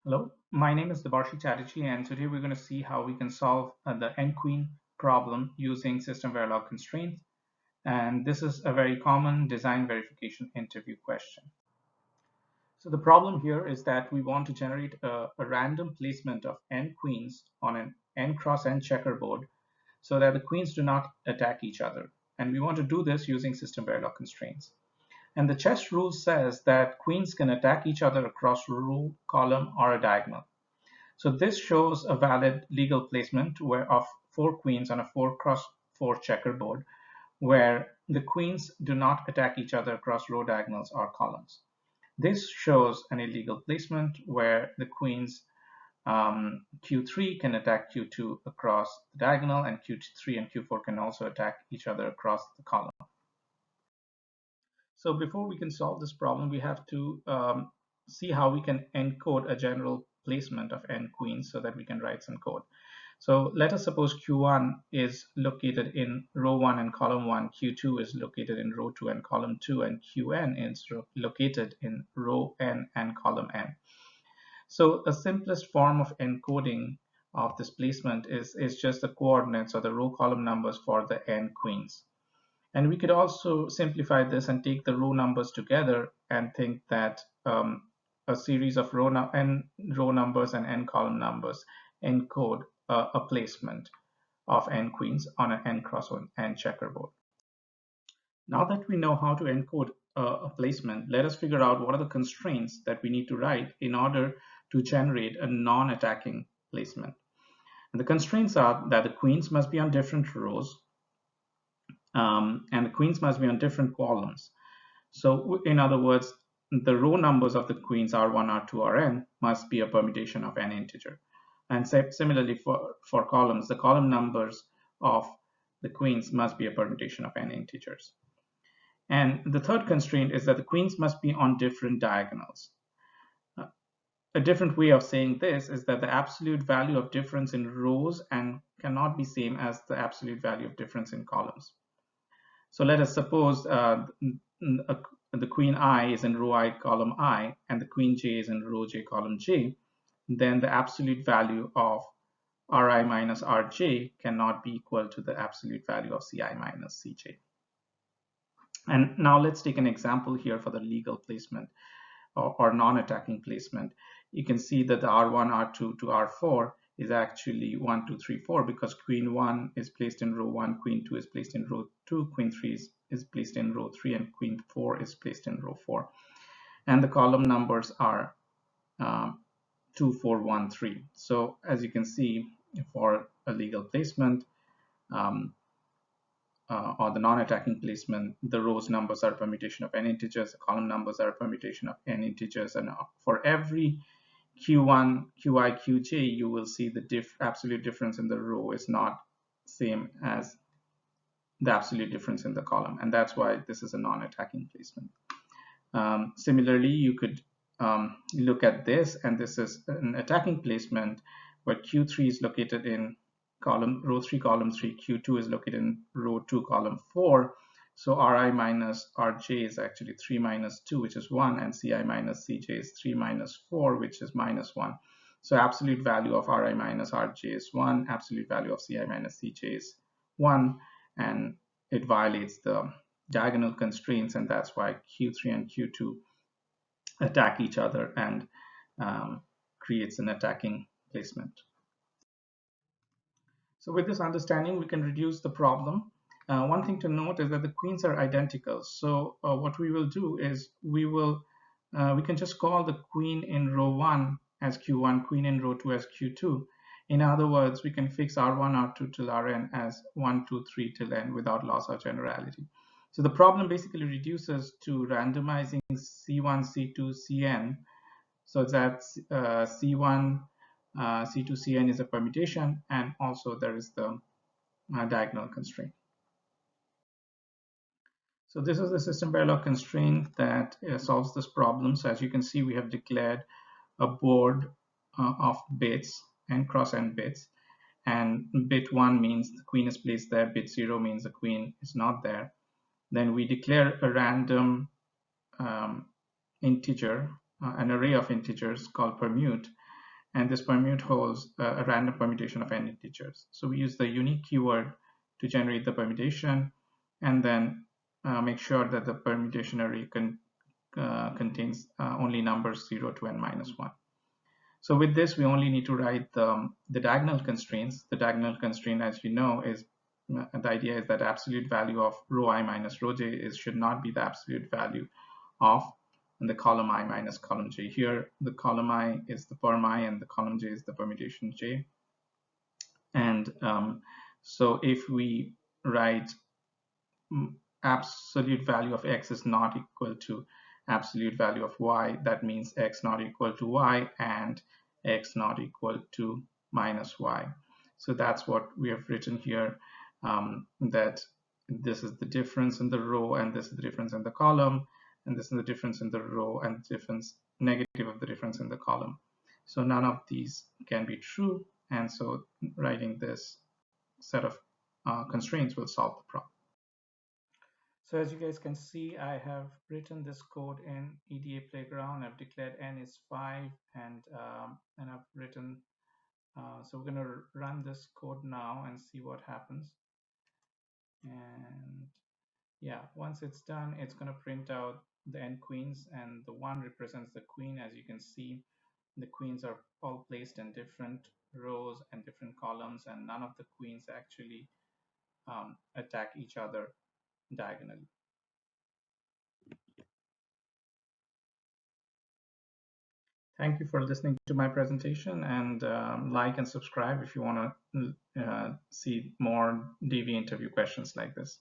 Hello, my name is Debarshi Chatterjee, and today we're going to see how we can solve the n-queen problem using System Verilog Constraints. And this is a very common design verification interview question. So the problem here is that we want to generate a random placement of n queens on an n cross n checkerboard so that the queens do not attack each other. And we want to do this using System Verilog Constraints. And the chess rule says that queens can attack each other across a row, column, or a diagonal. So this shows a valid legal placement of 4 queens on a 4x4 checkerboard where the queens do not attack each other across row diagonals or columns. This shows an illegal placement where the queens Q3 can attack Q2 across the diagonal, and Q3 and Q4 can also attack each other across the column. So before we can solve this problem, we have to see how we can encode a general placement of n queens so that we can write some code. So let us suppose Q1 is located in row 1 and column 1, Q2 is located in row 2 and column 2, and Qn is located in row n and column n. So a simplest form of encoding of this placement is just the coordinates or the row column numbers for the n queens. And we could also simplify this and take the row numbers together and think that a series of n row numbers and n column numbers encode a placement of n queens on an n cross n checkerboard. Now that we know how to encode a placement, let us figure out what are the constraints that we need to write in order to generate a non-attacking placement. And the constraints are that the queens must be on different rows, and the queens must be on different columns. So in other words, the row numbers of the queens R1, R2, Rn must be a permutation of n integer. And similarly for columns, the column numbers of the queens must be a permutation of n integers. And the third constraint is that the queens must be on different diagonals. A different way of saying this is that the absolute value of difference in rows and cannot be same as the absolute value of difference in columns. So let us suppose the queen I is in row I, column I, and the queen J is in row J, column J. Then the absolute value of Ri minus Rj cannot be equal to the absolute value of Ci minus Cj. And now let's take an example here for the legal placement or non-attacking placement. You can see that the R1, R2 to R4 is actually 1, 2, 3, 4 because queen 1 is placed in row 1, queen 2 is placed in row 2, queen 3 is placed in row 3, and queen 4 is placed in row 4. And the column numbers are 2, 4, 1, 3. So as you can see, for a legal placement or the non-attacking placement, the rows numbers are a permutation of n integers, the column numbers are a permutation of n integers, and for every Q1, Qi, Qj, you will see the absolute difference in the row is not same as the absolute difference in the column, and that's why this is a non-attacking placement. Similarly, you could look at this, and this is an attacking placement where Q3 is located in row 3, column 3, Q2 is located in row 2, column 4. So Ri minus Rj is actually 3 minus 2, which is 1, and Ci minus Cj is 3 minus 4, which is minus 1. So absolute value of Ri minus Rj is 1, absolute value of Ci minus Cj is 1, and it violates the diagonal constraints, and that's why Q3 and Q2 attack each other and creates an attacking placement. So with this understanding, we can reduce the problem. One thing to note is that the queens are identical. So what we will do is we can just call the queen in row 1 as Q1, queen in row 2 as Q2. In other words, we can fix R1, R2 till Rn as 1, 2, 3 till n without loss of generality. So the problem basically reduces to randomizing C1, C2, Cn, so that C1, C2, Cn is a permutation, and also there is the diagonal constraint. So this is the System Verilog constraint that solves this problem. So as you can see, we have declared a board of bits, n cross n bits, and bit 1 means the queen is placed there, bit 0 means the queen is not there. Then we declare a random integer, an array of integers called permute, and this permute holds a random permutation of n integers. So we use the unique keyword to generate the permutation, and then make sure that the permutation array contains only numbers 0 to n minus 1. So with this, we only need to write the diagonal constraints. The diagonal constraint, as you know, is the idea is that absolute value of rho I minus rho j should not be the absolute value of the column I minus column j. Here, the column I is the perm I and the column j is the permutation j. And so if we write absolute value of x is not equal to absolute value of y, that means x not equal to y and x not equal to minus y. So that's what we have written here, that this is the difference in the row and this is the difference in the column, and this is the difference in the row and the difference negative of the difference in the column. So none of these can be true, and so writing this set of constraints will solve the problem. So as you guys can see, I have written this code in EDA Playground. I've declared n is 5, and I've written, so we're going to run this code now and see what happens. And yeah, once it's done, it's going to print out the n queens, and the 1 represents the queen. As you can see, the queens are all placed in different rows and different columns, and none of the queens actually attack each other diagonally. Thank you for listening to my presentation, and like and subscribe if you want to see more DV interview questions like this.